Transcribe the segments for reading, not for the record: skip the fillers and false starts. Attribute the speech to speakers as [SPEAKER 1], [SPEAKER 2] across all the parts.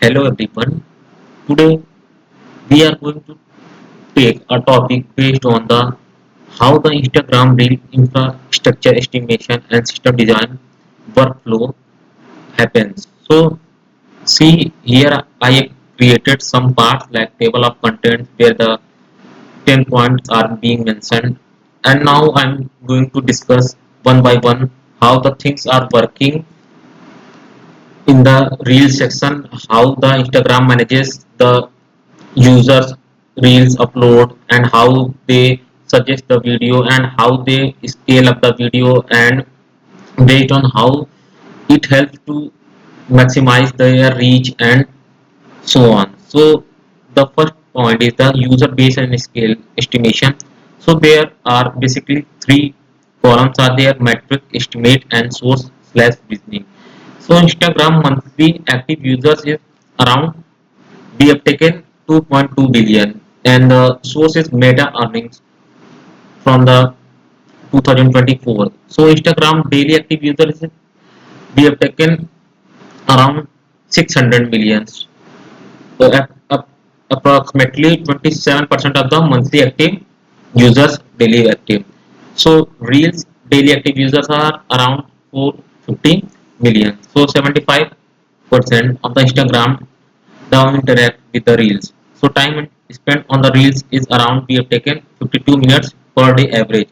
[SPEAKER 1] Hello everyone. Today we are going to take a topic based on the how the Instagram reel infrastructure estimation and system design workflow happens. So see here I have created some parts like table of contents where the 10 points are being mentioned, and now I'm going to discuss one by one how the things are working in the reel section, how the Instagram manages the users reels upload and how they suggest the video and how they scale up the video, and based on how it helps to maximize their reach and so on. So the first point is the user base and scale estimation. So there are basically three columns are there: metric, estimate, and source slash reasoning. So Instagram monthly active users is around, we have taken 2.2 billion, and the source is Meta earnings from the 2024. So Instagram daily active users, we have taken around 600 millions. So approximately 27% of the monthly active users daily active. So Reels daily active users are around 450 million. So 75% of the Instagram down interact with the reels. So time spent on the reels is around, we have taken 52 minutes per day average.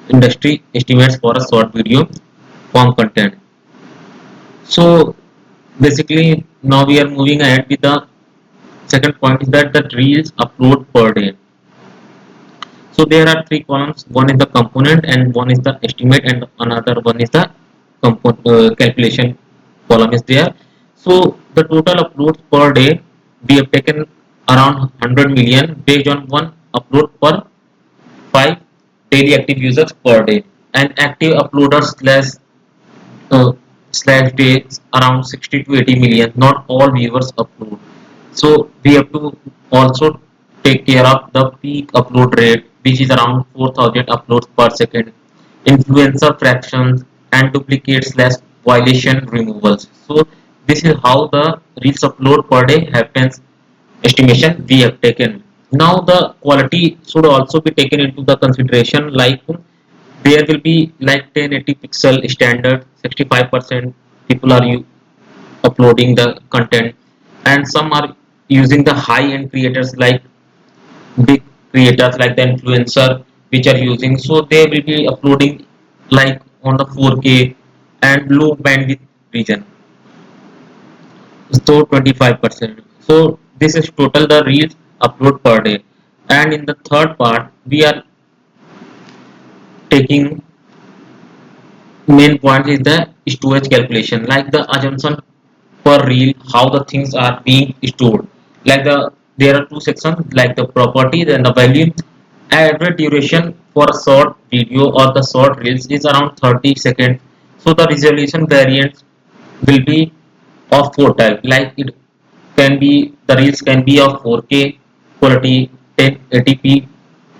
[SPEAKER 1] Industry estimates for a short video form content. So basically now we are moving ahead with the second point is that the reels upload per day. So there are three columns. One is the component and one is the estimate and another one is the calculation column is there. So the total uploads per day, we have taken around 100 million based on one upload per 5 daily active users per day, and active uploaders uh, slash days around 60 to 80 million. Not all viewers upload, so we have to also take care of the peak upload rate, which is around 4000 uploads per second, influencer fractions, and duplicate slash violation removals. So this is how the reels upload per day happens estimation we have taken. Now the quality should also be taken into the consideration, like there will be like 1080 pixel standard. 65% people are uploading the content, and some are using the high end creators like big creators like the influencer which are using, so they will be uploading like on the 4K and low bandwidth region, so 25%. So this is total the reels upload per day. And in the third part we are taking main point is the storage calculation, like the assumption per reel, how the things are being stored. Like there are two sections like the properties and the value. Average duration for a short video or the short reels is around 30 seconds. So the resolution variance will be of four types, like it can be, the reels can be of 4K quality, 1080p,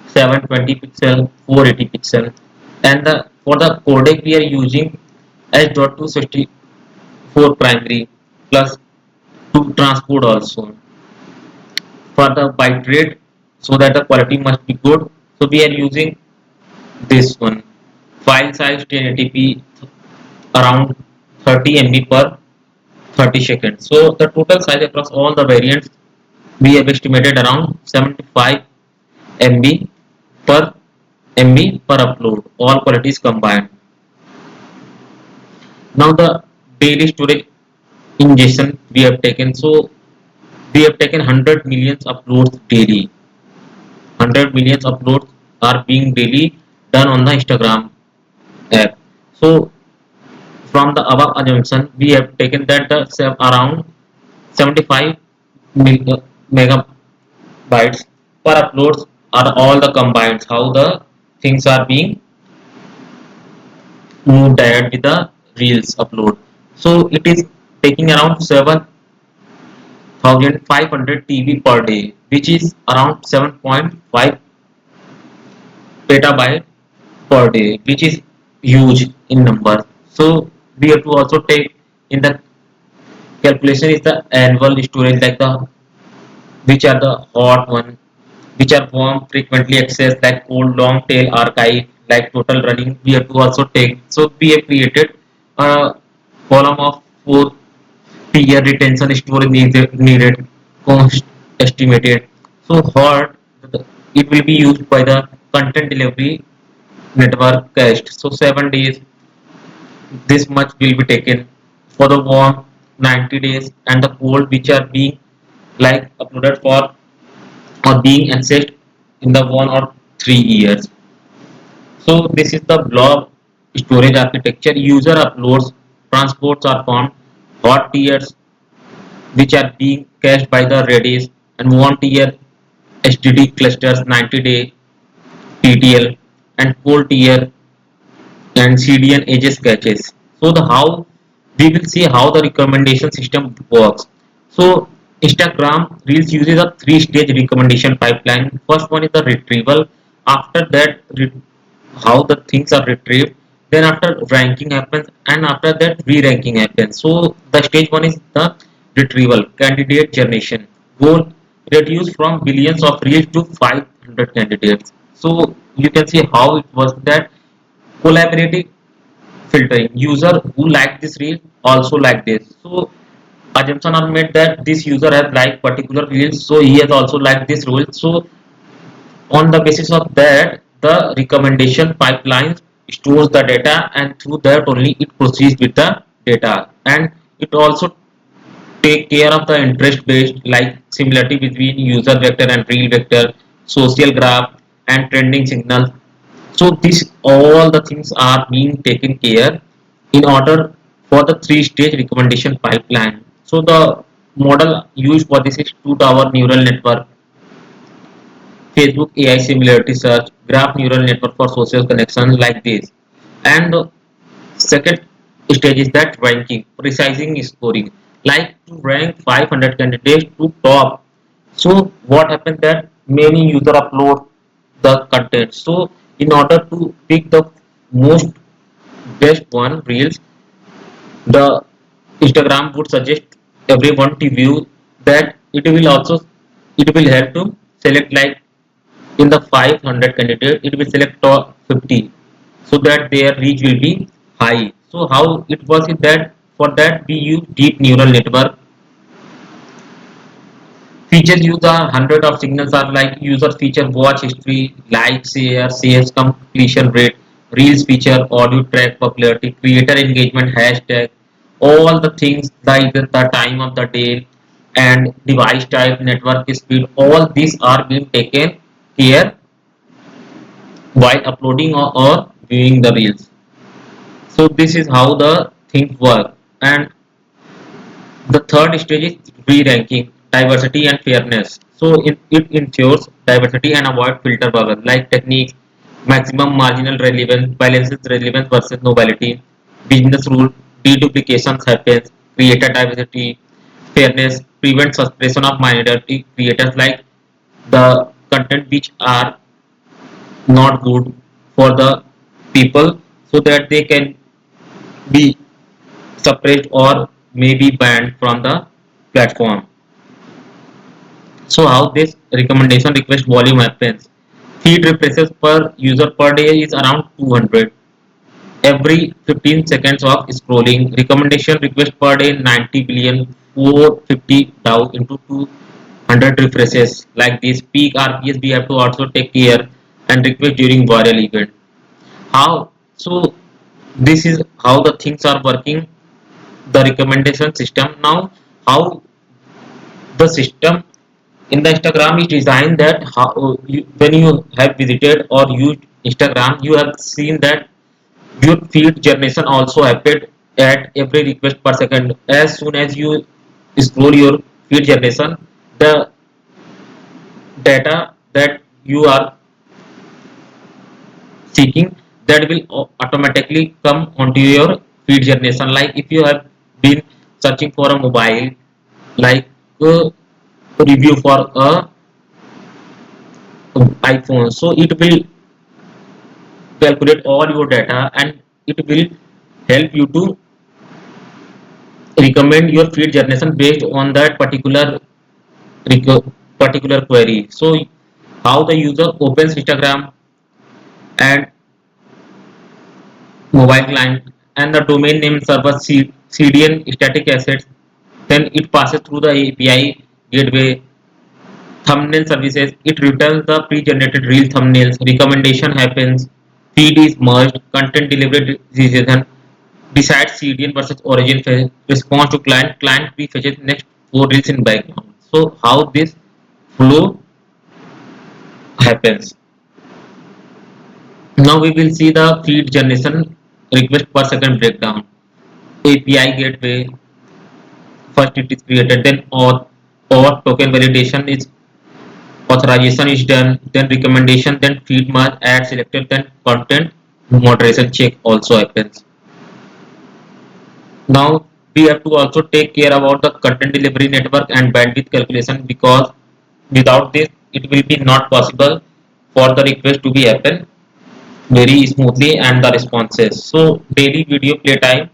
[SPEAKER 1] 720 pixel, 480 pixel, and the for the codec we are using H.264 primary plus 2 transport also. For the byte rate, so that the quality must be good, so we are using this one. File size 1080p, around 30 MB per 30 seconds. So the total size across all the variants we have estimated around 75 MB per upload, all qualities combined. Now the daily storage ingestion we have taken. So we have taken 100 millions uploads daily. 100 millions uploads are being daily done on the Instagram app. So from the above assumption, we have taken that the around 75 megabytes per uploads are all the combined. How the things are being moved ahead with the reels upload. So it is taking around 7,500 TB per day, which is around 7.5 petabyte per day, which is huge in number. So we have to also take in the Calculation is the annual storage, like the which are the hot one, which are warm frequently accessed, like cold long tail archive, like total running. We have to also take. So we have created a column of 4 tier retention storage needed cost estimated. So hot, it will be used by the content delivery network cached. So 7 days, this much will be taken for the warm 90 days, and the cold which are being like uploaded for or being accessed in the 1 or 3 years. So this is the blob storage architecture. User uploads, transports are formed, hot tiers which are being cached by the Redis, and warm tier HDD clusters 90-day TTL, and cold tier and CDN edges caches. So the how we will see how the recommendation system works. So Instagram Reels uses a three-stage recommendation pipeline. First one is the retrieval. After that, how the things are retrieved. Then after ranking happens, and after that re-ranking happens. So the stage one is the retrieval, candidate generation. Goal reduce from billions of reels to 500 candidates. So you can see how it was that collaborative filtering. User who like this reel also like this. So assumption are made that this user has liked particular reels, so he has also liked this reel. So on the basis of that, the recommendation pipeline stores the data, and through that only it proceeds with the data. And it also take care of the interest based, like similarity between user vector and reel vector, social graph, and trending signals. So this all the things are being taken care in order for the three-stage recommendation pipeline. So the model used for this is two tower neural network, Facebook AI similarity search, graph neural network for social connections like this. And the second stage is that ranking, precising scoring, like to rank 500 candidates to top. So what happens that many user upload the content. So in order to pick the most best one reels, the Instagram would suggest everyone to view that. It will help to select, like in the 500 candidate, it will select top 50, so that their reach will be high. So how it works is that for that we use deep neural network. Features use a hundred of signals are like user feature, watch history, like, share, saves, completion rate, reels feature, audio track popularity, creator engagement, hashtag, all the things like the time of the day and device type, network speed, all these are being taken care while uploading or viewing the reels. So this is how the things work. And the third stage is re-ranking, diversity and fairness. So it ensures diversity and avoid filter bubble, like techniques, maximum marginal relevance, balances relevance versus novelty, business rule, deduplications happens, creator diversity, fairness, prevents suppression of minority creators, like the content which are not good for the people, so that they can be suppressed or may be banned from the platform. So how this recommendation request volume happens? Feed refreshes per user per day is around 200. Every 15 seconds of scrolling, recommendation request per day 90 billion, 450 down into 200 refreshes. Like this peak RPS we have to also take care and request during viral event. How? So this is how the things are working, the recommendation system. Now how the system in the Instagram is designed that how when you have visited or used Instagram, you have seen that your feed generation also happened at every request per second. As soon as you scroll your feed generation, the data that you are seeking, that will automatically come onto your feed generation. Like if you have been searching for a mobile, like review for a iPhone, so it will calculate all your data, and it will help you to recommend your feed generation based on that particular query. So how the user opens Instagram and mobile client and the domain name server CDN static assets, then it passes through the API gateway. Thumbnail services, it returns the pre-generated reel thumbnails. Recommendation happens, feed is merged, content delivery decision, decides CDN versus origin phase, response to client pre-fetches next 4 reels in background. So how this flow happens. Now we will see the feed generation request per second breakdown. API gateway, first it is created, then auth token validation is authorization is done, then recommendation, then feed merge, add selected, then content moderation check also happens. Now we have to also take care about the content delivery network and bandwidth calculation, because without this it will be not possible for the request to be happen very smoothly and the responses. So daily video play time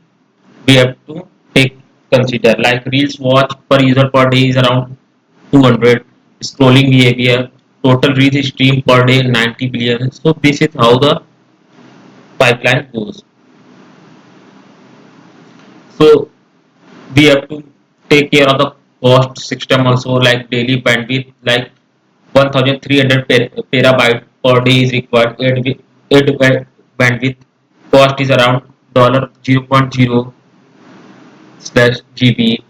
[SPEAKER 1] we have to take consider, like reels watch per user per day is around 200, scrolling behavior, total reach stream per day 90 billion. So this is how the pipeline goes. So we have to take care of the cost system also, like daily bandwidth, like 1300 terabyte per day is required. Add bandwidth cost is around $0.0 slash GB.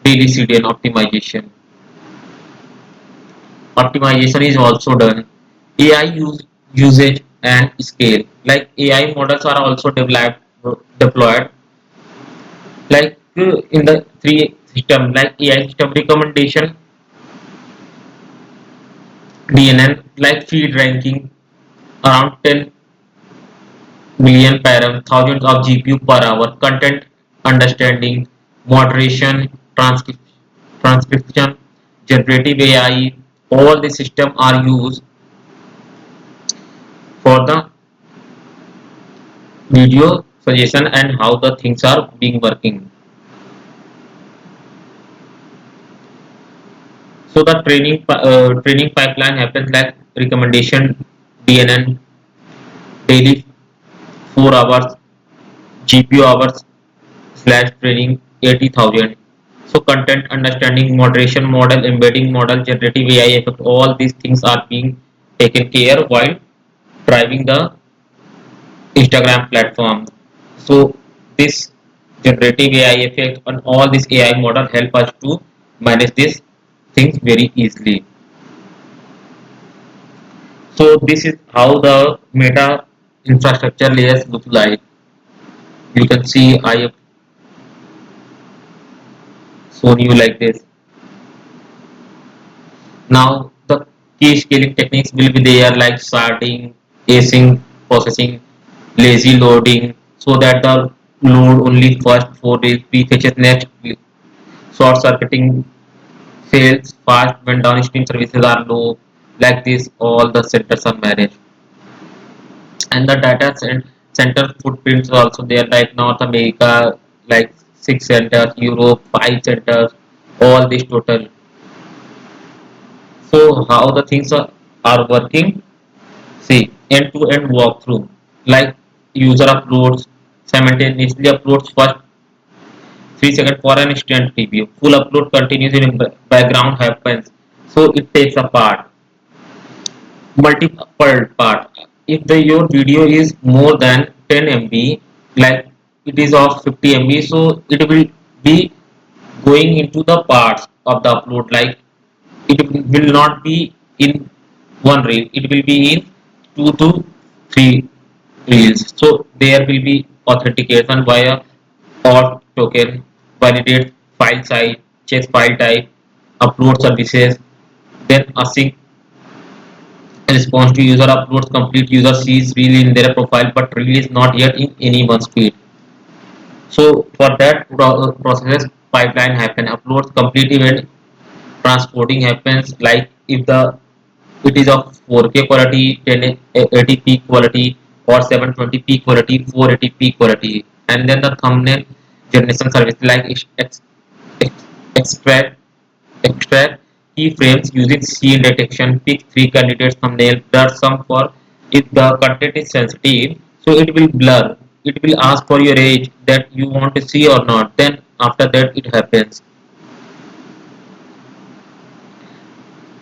[SPEAKER 1] Daily CDN optimization. Optimization is also done. AI usage and scale. Like AI models are also deployed. Like in the three system, like AI system recommendation, DNN, like feed ranking, around 10 million params, thousands of GPU per hour, content understanding, moderation, transcription, generative AI, all the system are used for the video suggestion and how the things are being working. So the training pipeline happens like recommendation, DNN, daily 4 hours, GPU hours slash training 80,000. So content understanding, moderation model, embedding model, generative AI effect, all these things are being taken care while driving the Instagram platform. So this generative AI effect and all this AI model help us to manage these things very easily. So this is how the meta infrastructure layers look like. You can see I have shown you like this. Now the key scaling techniques will be there, like starting, async processing, lazy loading, so that the load only first 4 days, prefetches next, short circuiting fails fast when downstream services are low. Like this, all the centers are managed. And the center footprints are also there, like North America, like 6 centers, Europe 5 centers, all this total. So how the things are working? See, end-to-end walkthrough, like user uploads, simultaneously uploads first 3 seconds for an instant preview. Full upload continues in background happens. So it takes a part, multiple part. If the your video is more than 10 MB, like it is of 50 MB, so it will be going into the parts of the upload, like it will not be in one reel, it will be in 2 to 3 reels. So there will be authentication via auth token, validate file size, check file type, upload services, then async response to user uploads complete, user sees reel in their profile but reel is not yet in anyone's feed. So for that process pipeline happen, uploads complete event, transporting happens, like if the it is of 4K quality, 1080p quality, or 720p quality, 480p quality, and then the thumbnail generation service like extract extract keyframes using scene detection, pick three candidates thumbnail, blur some for if the content is sensitive, so it will blur. It will ask for your age that you want to see or not. Then after that it happens.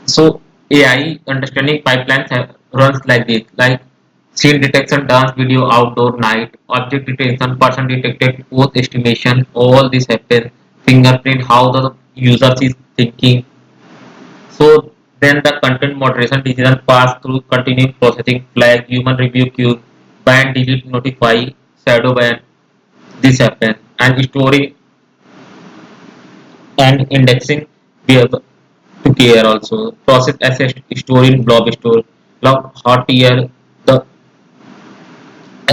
[SPEAKER 1] So AI understanding pipelines runs like this, like scene detection, dance, video, outdoor, night, object detection, person detected, both estimation, all this happen, fingerprint, how the user is thinking. So then the content moderation decision pass through continuing processing, flag, human review queue, ban, delete, notify, shadow ban, this happen, and storing and indexing we have to care also. Process assess store in blob store, log hot tier, the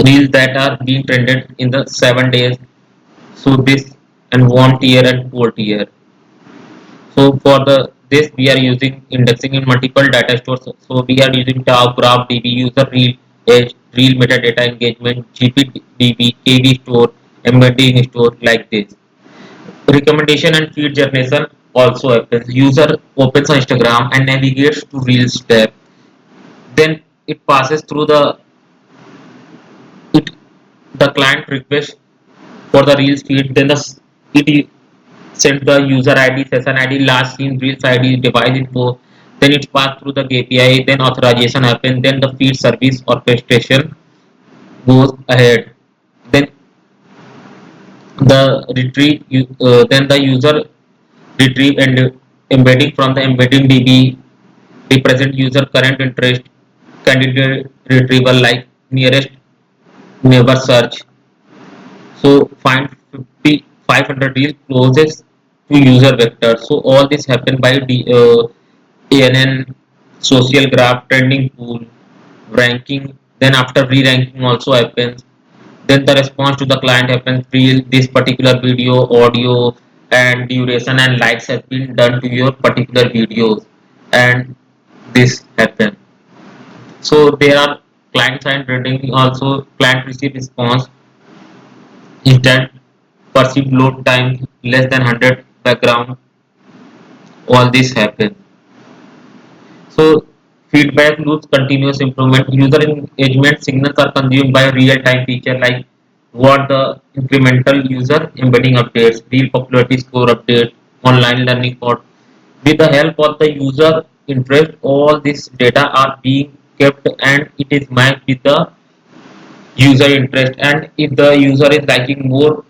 [SPEAKER 1] reels that are being trended in the 7 days. So this and warm tier and cold tier. So for the this we are using indexing in multiple data stores. So we are using Tau, Graph, DB, user reel, edge, reel metadata engagement, GPDB, KV store, embedding store like this. Recommendation and feed generation also happens. User opens on Instagram and navigates to Reels tab. Then it passes through it the client request for the Reels feed. Then it sends the user ID, session ID, last seen, Reels ID, device info. Then it passed through the API. Then authorization happens. Then the feed service orchestration goes ahead. Then then the user retrieve and embedding from the embedding DB represent user current interest candidate retrieval like nearest neighbor search. So find 50 500 real closest to user vector. So all this happen by ANN, social graph, trending pool, ranking. Then after re-ranking also happens. Then the response to the client happens. Real this particular video, audio, and duration and likes have been done to your particular videos, and this happen. So there are client side rating also, client receive response instant, perceived load time less than 100 background, all this happen. So feedback loops continuous improvement, user engagement signals are consumed by real time feature like what the incremental user embedding updates, real popularity score update, online learning pod. With the help of the user interest, all this data are being kept and it is matched with the user interest, and if the user is liking more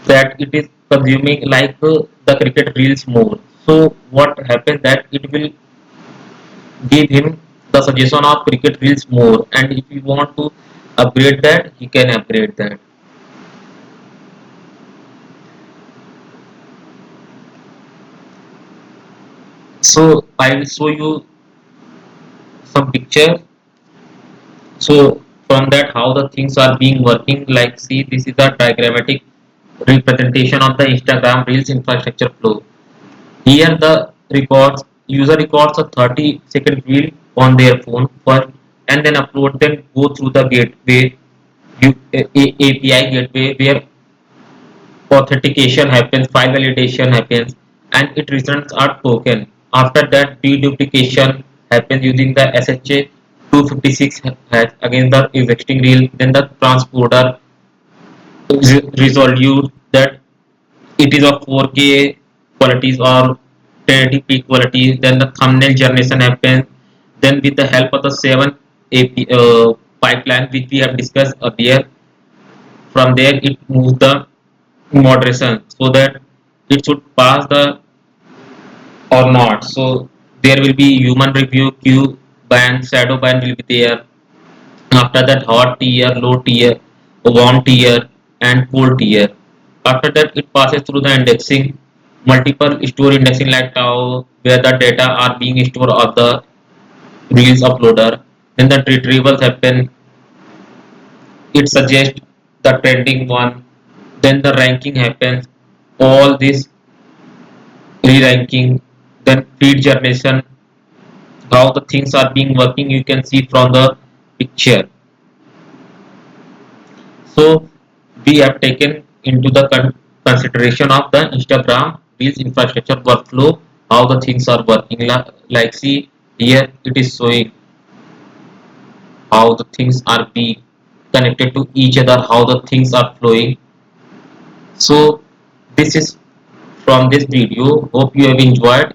[SPEAKER 1] that it is consuming like the cricket reels more, so what happens that it will give him the suggestion of cricket reels more, and if you want to upgrade that he can upgrade that. So I will show you some picture. So from that how the things are being working, like see this is a diagrammatic representation of the Instagram reels infrastructure flow. Here the records user records a 30-second reel on their phone first and then upload them, go through the gateway API gateway where authentication happens, file validation happens, and it returns a token. After that, deduplication happens using the SHA 256 hash against the existing reel. Then the transporter resolve that it is of 4K qualities or 1080p qualities. Then the thumbnail generation happens. Then with the help of the 7 AP, pipeline which we have discussed earlier, from there it moves the moderation so that it should pass the or not. So there will be human review queue ban, shadow ban will be there. After that hot tier, low tier, warm tier, and cold tier. After that it passes through the indexing, multiple store indexing like Tau where the data are being stored on the Reels uploader. Then the retrievals happen, it suggests the trending one. Then the ranking happens, all this re-ranking, then feed generation, how the things are being working you can see from the picture. So we have taken into the consideration of the Instagram Reels infrastructure workflow, how the things are working. Like see here, it is showing how the things are being connected to each other, how the things are flowing. So this is from this video. Hope you have enjoyed.